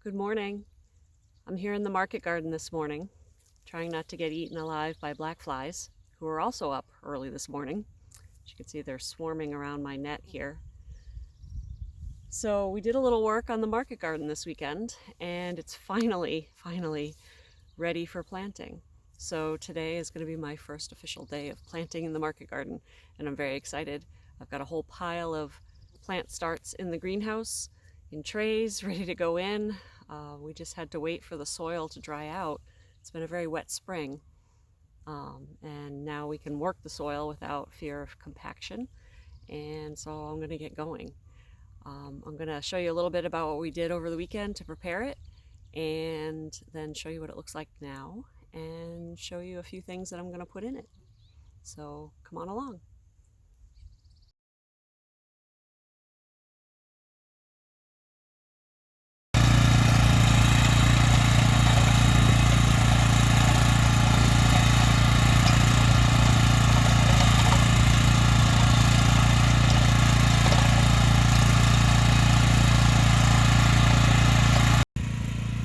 Good morning. I'm here in the market garden this morning, trying not to get eaten alive by black flies, who are also up early this morning. As you can see, they're swarming around my net here. So we did a little work on the market garden this weekend, and it's finally ready for planting. So today is going to be my first official day of planting in the market garden, and I'm very excited. I've got a whole pile of plant starts in the greenhouse in trays ready to go in. We just had to wait for the soil to dry out. It's been a very wet spring, and now we can work the soil without fear of compaction, and so I'm going to get going. I'm going to show you a little bit about what we did over the weekend to prepare it, and then show you what it looks like now, and show you a few things that I'm going to put in it. So come on along.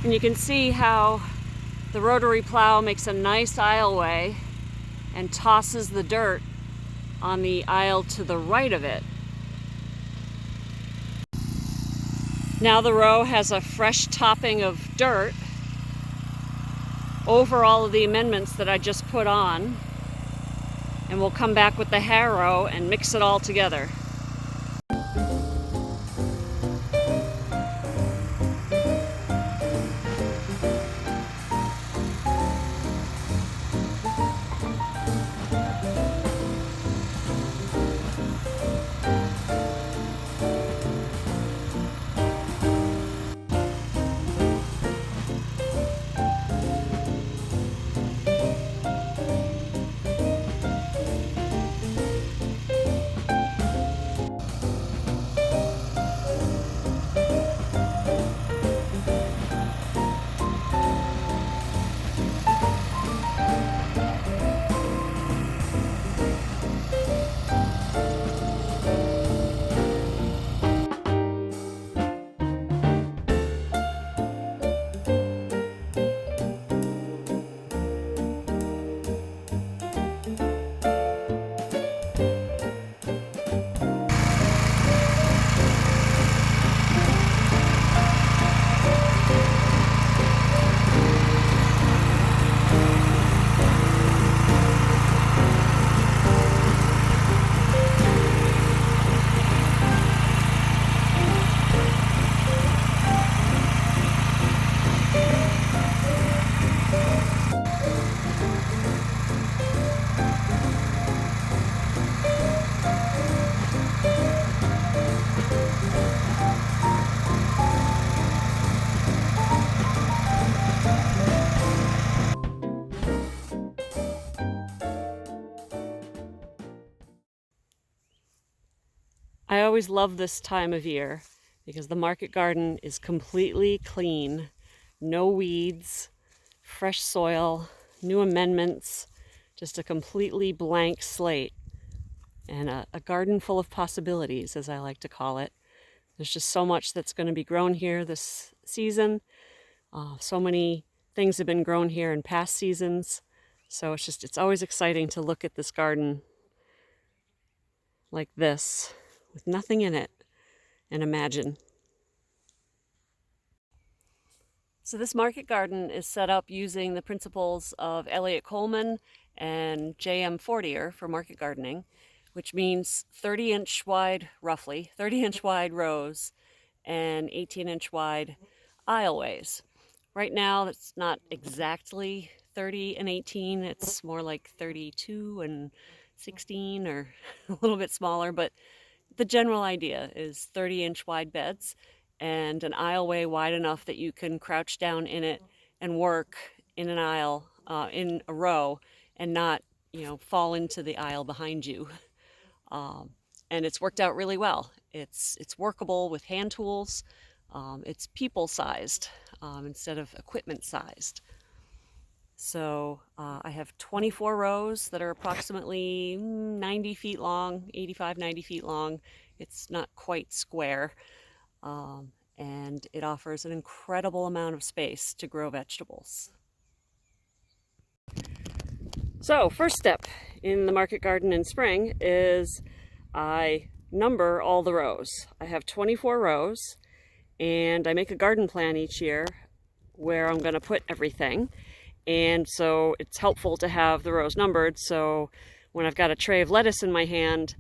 And you can see how the rotary plow makes a nice aisleway and tosses the dirt on the aisle to the right of it. Now the row has a fresh topping of dirt over all of the amendments that I just put on, and we'll come back with the harrow and mix it all together. I always love this time of year because the market garden is completely clean, no weeds, fresh soil, new amendments, just a completely blank slate, and a garden full of possibilities, as I like to call it. There's just so much that's going to be grown here this season. So many things have been grown here in past seasons. So it's always exciting to look at this garden like this, with nothing in it, and imagine. So this market garden is set up using the principles of Elliott Coleman and J.M. Fortier for market gardening, which means 30-inch wide, roughly, 30-inch wide rows and 18-inch wide aisleways. Right now, it's not exactly 30 and 18. It's more like 32 and 16, or a little bit smaller, but the general idea is 30-inch wide beds and an aisleway wide enough that you can crouch down in it and work in an aisle, in a row, and not, fall into the aisle behind you. And it's worked out really well. It's workable with hand tools. It's people-sized instead of equipment-sized. So I have 24 rows that are approximately 90 feet long, 85, 90 feet long. It's not quite square. and it offers an incredible amount of space to grow vegetables. So first step in the market garden in spring is I number all the rows. I have 24 rows, and I make a garden plan each year where I'm going to put everything. And so it's helpful to have the rows numbered, so when I've got a tray of lettuce in my hand,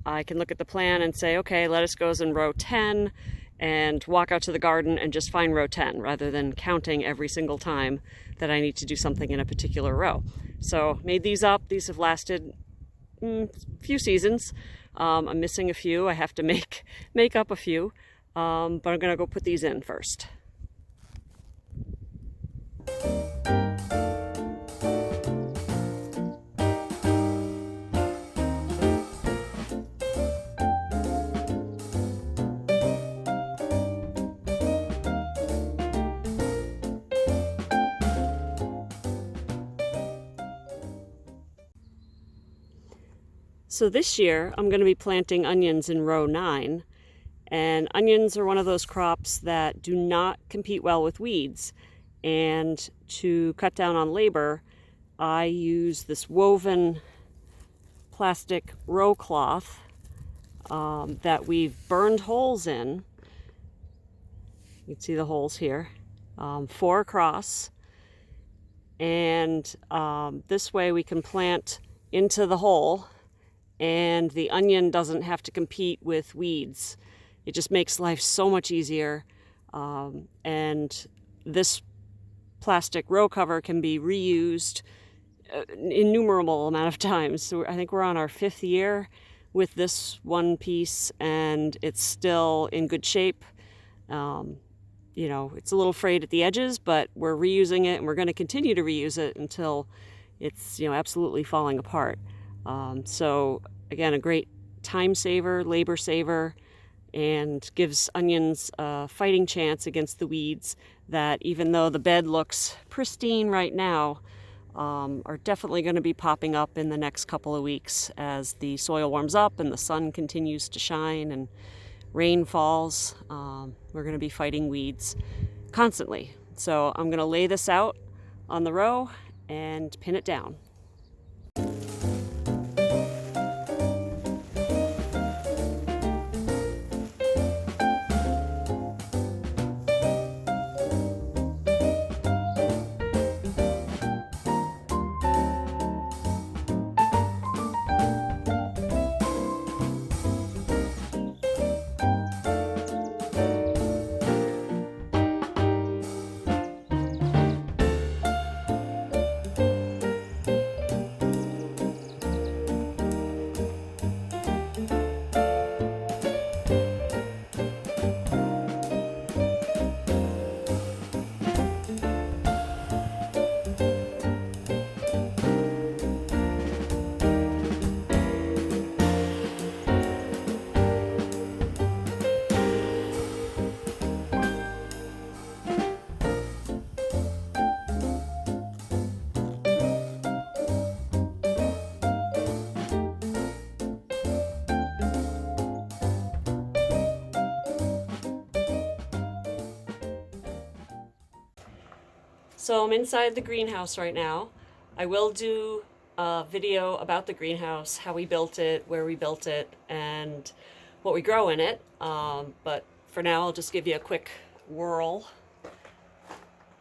I can look at the plan and say, okay, lettuce goes in row 10, and walk out to the garden and just find row 10, rather than counting every single time that I need to do something in a particular row. So made these up. These have lasted a few seasons. I'm missing a few. I have to make up a few, but I'm going to go put these in first. So this year I'm going to be planting onions in row 9, and onions are one of those crops that do not compete well with weeds, and to cut down on labor I use this woven plastic row cloth that we've burned holes in. You can see the holes here, 4 across, and this way we can plant into the hole and the onion doesn't have to compete with weeds. It just makes life so much easier. And this plastic row cover can be reused an innumerable amount of times. So I think we're on our 5th year with this one piece, and it's still in good shape. You know, it's a little frayed at the edges, but we're reusing it, and we're going to continue to reuse it until it's, you know, absolutely falling apart. So again, a great time saver, labor saver, and gives onions a fighting chance against the weeds that, even though the bed looks pristine right now, are definitely going to be popping up in the next couple of weeks as the soil warms up and the sun continues to shine and rain falls. We're going to be fighting weeds constantly. So I'm going to lay this out on the row and pin it down. So I'm inside the greenhouse right now. I will do a video about the greenhouse, how we built it, where we built it, and what we grow in it. But for now, I'll just give you a quick whirl.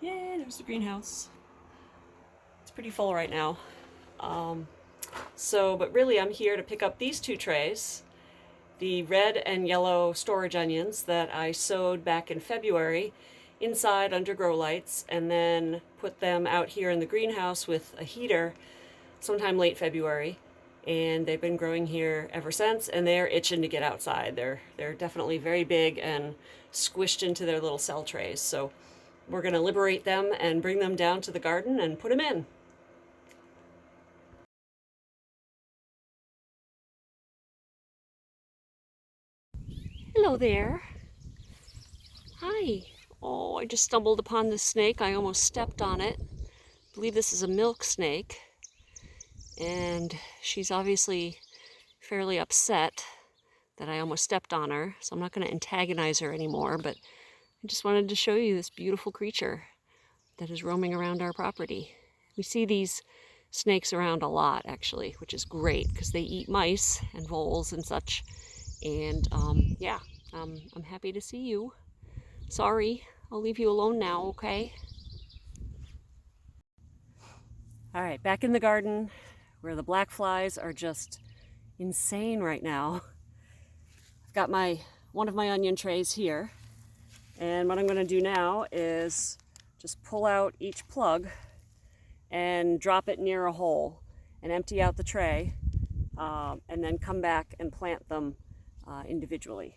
Yeah, there's the greenhouse. It's pretty full right now. But really I'm here to pick up these 2 trays, the red and yellow storage onions that I sowed back in February inside under grow lights, and then put them out here in the greenhouse with a heater sometime late February, and they've been growing here ever since, and they're itching to get outside. They're definitely very big and squished into their little cell trays, so we're going to liberate them and bring them down to the garden and put them in. Hello there. Hi. Oh, I just stumbled upon this snake. I almost stepped on it. I believe this is a milk snake, and she's obviously fairly upset that I almost stepped on her, so I'm not going to antagonize her anymore, but I just wanted to show you this beautiful creature that is roaming around our property. We see these snakes around a lot, actually, which is great because they eat mice and voles and such. And yeah, I'm happy to see you. Sorry, I'll leave you alone now, okay? All right, back in the garden where the black flies are just insane right now. I've got one of my onion trays here, and what I'm going to do now is just pull out each plug and drop it near a hole and empty out the tray, and then come back and plant them individually.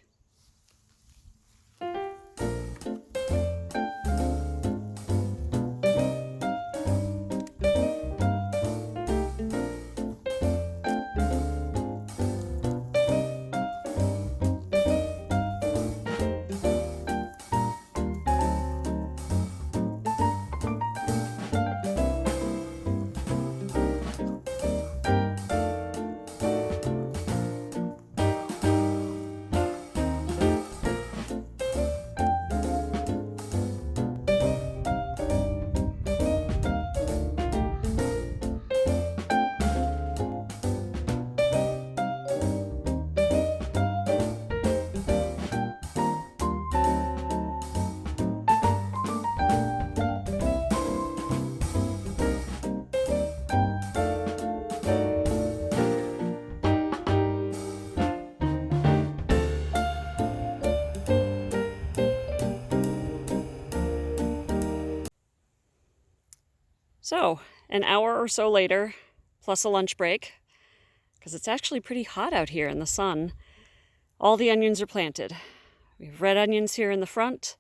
So, an hour or so later, plus a lunch break, because it's actually pretty hot out here in the sun, all the onions are planted. We have red onions here in the front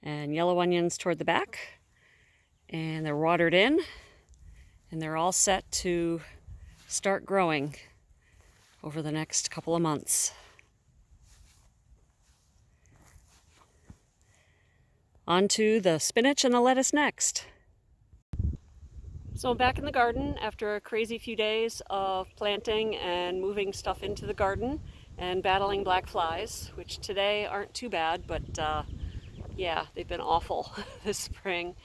and yellow onions toward the back, and they're watered in, and they're all set to start growing over the next couple of months. On to the spinach and the lettuce next. So I'm back in the garden after a crazy few days of planting and moving stuff into the garden and battling black flies, which today aren't too bad, but yeah, they've been awful this spring.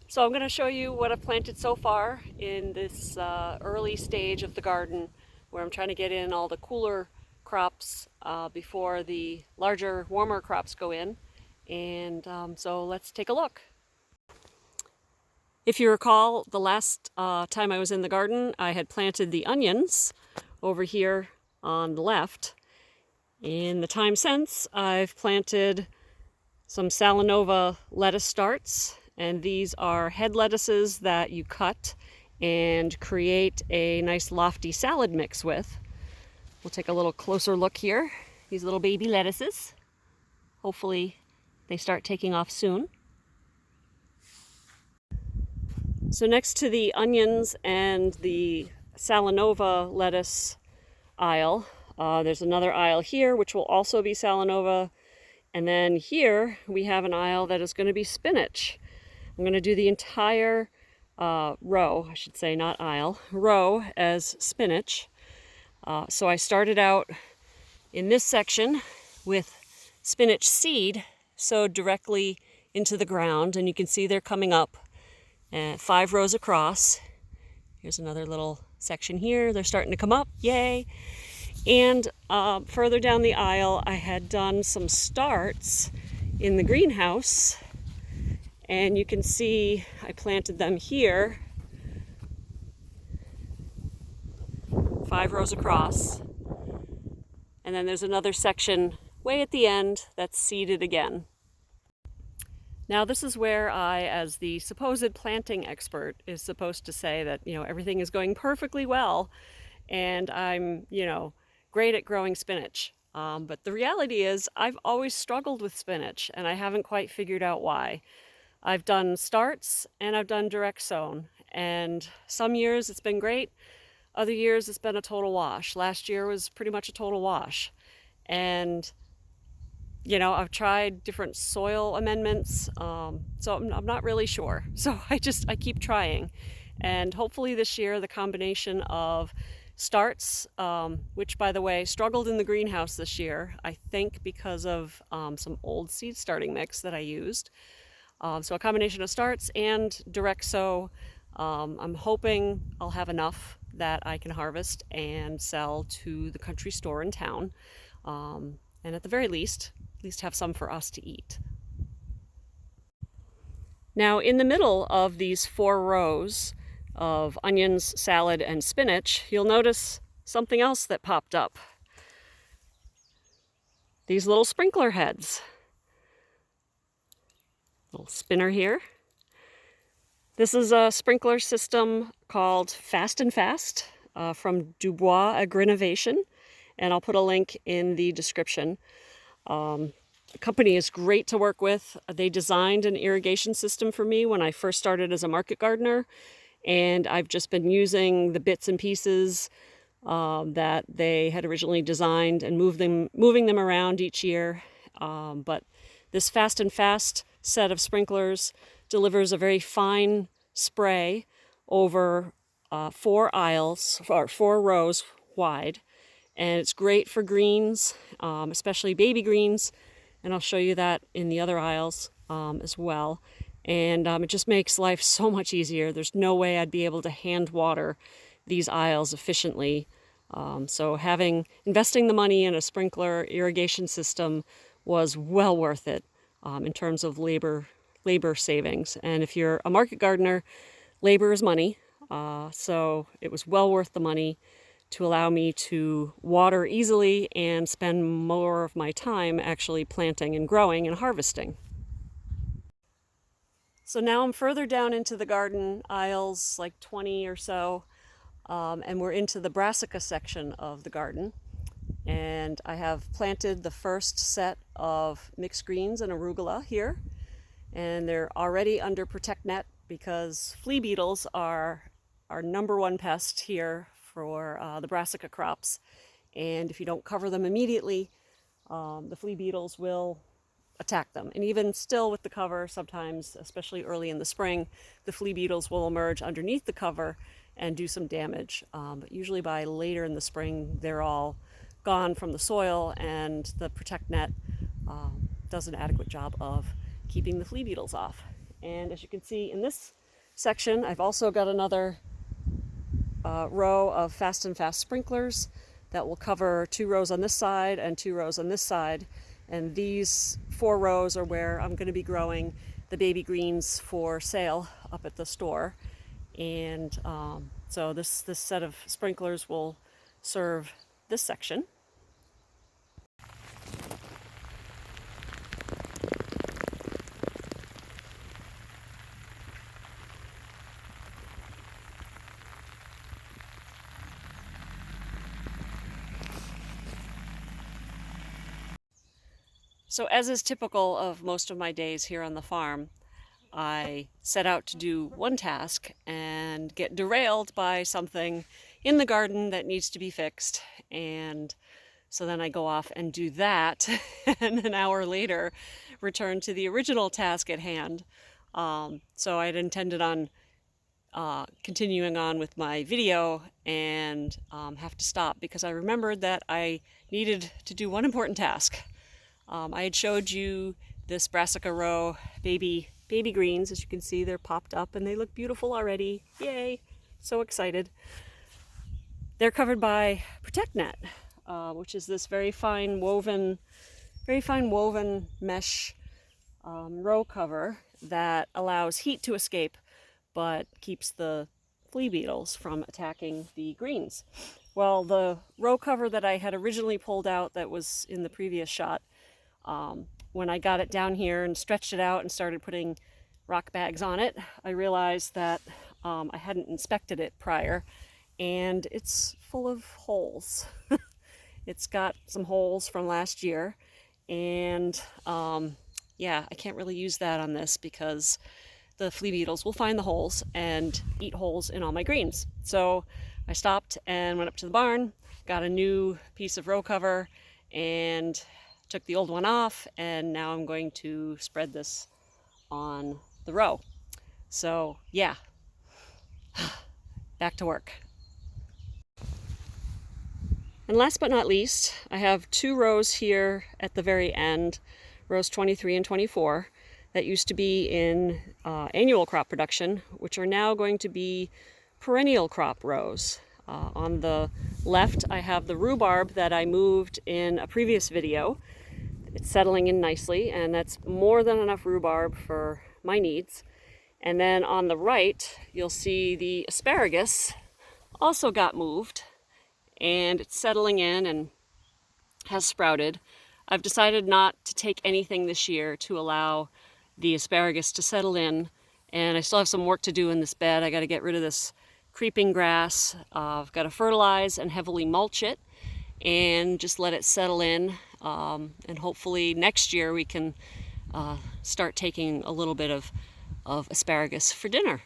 So I'm going to show you what I've planted so far in this early stage of the garden, where I'm trying to get in all the cooler crops before the larger, warmer crops go in. And so let's take a look. If you recall, the last time I was in the garden, I had planted the onions over here on the left. In the time since, I've planted some Salanova lettuce starts, and these are head lettuces that you cut and create a nice lofty salad mix with. We'll take a little closer look here. These little baby lettuces. Hopefully they start taking off soon. So next to the onions and the Salanova lettuce aisle, there's another aisle here which will also be Salanova, and then here we have an aisle that is going to be spinach. I'm going to do the entire row, I should say, not aisle, row as spinach. So I started out in this section with spinach seed sowed directly into the ground, and you can see they're coming up 5 rows across. Here's another little section here. They're starting to come up, yay. And further down the aisle, I had done some starts in the greenhouse, and you can see I planted them here, 5 rows across. And then there's another section way at the end that's seeded again. Now this is where I, as the supposed planting expert, is supposed to say that, everything is going perfectly well and I'm, great at growing spinach. But the reality is I've always struggled with spinach and I haven't quite figured out why. I've done starts and I've done direct sown, and some years it's been great, other years it's been a total wash. Last year was pretty much a total wash. And I've tried different soil amendments, so I'm not really sure. So I keep trying. And hopefully this year the combination of starts, which by the way struggled in the greenhouse this year, I think because of some old seed starting mix that I used. So a combination of starts and direct sow. I'm hoping I'll have enough that I can harvest and sell to the country store in town. And at the very least, have some for us to eat. Now in the middle of these 4 rows of onions, salad, and spinach, you'll notice something else that popped up. These little sprinkler heads. Little spinner here. This is a sprinkler system called Fast and Fast from Dubois Agrinovation, and I'll put a link in the description. The company is great to work with. They designed an irrigation system for me when I first started as a market gardener, and I've just been using the bits and pieces that they had originally designed and moving them around each year. But this Fast and Fast set of sprinklers delivers a very fine spray over 4 aisles, or 4 rows wide, and it's great for greens, especially baby greens, and I'll show you that in the other aisles as well. And it just makes life so much easier. There's no way I'd be able to hand water these aisles efficiently. So investing the money in a sprinkler irrigation system was well worth it in terms of labor savings. And if you're a market gardener, labor is money. So it was well worth the money to allow me to water easily and spend more of my time actually planting and growing and harvesting. So now I'm further down into the garden, aisles like 20 or so, and we're into the brassica section of the garden. And I have planted the first set of mixed greens and arugula here, and they're already under ProtekNet because flea beetles are our #1 pest here for the brassica crops. And if you don't cover them immediately, the flea beetles will attack them. And even still with the cover, sometimes, especially early in the spring, the flea beetles will emerge underneath the cover and do some damage. But usually by later in the spring, they're all gone from the soil, and the ProtekNet does an adequate job of keeping the flea beetles off. And as you can see in this section, I've also got another row of Fast and Fast sprinklers that will cover 2 rows on this side and 2 rows on this side. And these 4 rows are where I'm going to be growing the baby greens for sale up at the store. And so this set of sprinklers will serve this section. So as is typical of most of my days here on the farm, I set out to do one task and get derailed by something in the garden that needs to be fixed. And so then I go off and do that, and an hour later return to the original task at hand. So I had intended on continuing on with my video and have to stop because I remembered that I needed to do one important task. I had showed you this brassica row baby greens. As you can see, they're popped up and they look beautiful already. Yay! So excited. They're covered by ProtekNet, which is this very fine woven mesh row cover that allows heat to escape but keeps the flea beetles from attacking the greens. Well, the row cover that I had originally pulled out that was in the previous shot, when I got it down here and stretched it out and started putting rock bags on it, I realized that I hadn't inspected it prior, and it's full of holes. It's got some holes from last year, and yeah, I can't really use that on this because the flea beetles will find the holes and eat holes in all my greens. So I stopped and went up to the barn, got a new piece of row cover, and took the old one off, and now I'm going to spread this on the row. So yeah, back to work. And last but not least, I have 2 rows here at the very end, rows 23 and 24, that used to be in annual crop production, which are now going to be perennial crop rows. On the left, I have the rhubarb that I moved in a previous video. It's settling in nicely, and that's more than enough rhubarb for my needs. And then on the right, you'll see the asparagus also got moved, and it's settling in and has sprouted. I've decided not to take anything this year to allow the asparagus to settle in, and I still have some work to do in this bed. I got to get rid of this creeping grass. I've got to fertilize and heavily mulch it and just let it settle in, and hopefully next year we can start taking a little bit of asparagus for dinner.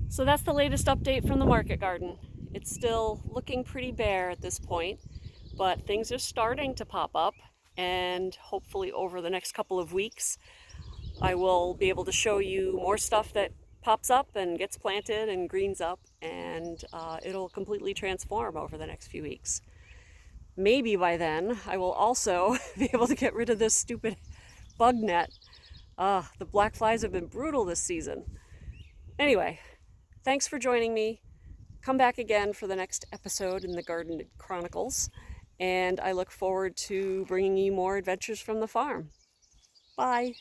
So that's the latest update from the market garden. It's still looking pretty bare at this point, but things are starting to pop up, and hopefully over the next couple of weeks I will be able to show you more stuff that pops up and gets planted and greens up, and it'll completely transform over the next few weeks. Maybe by then I will also be able to get rid of this stupid bug net. The black flies have been brutal this season. Anyway, thanks for joining me. Come back again for the next episode in the Garden Chronicles, and I look forward to bringing you more adventures from the farm. Bye.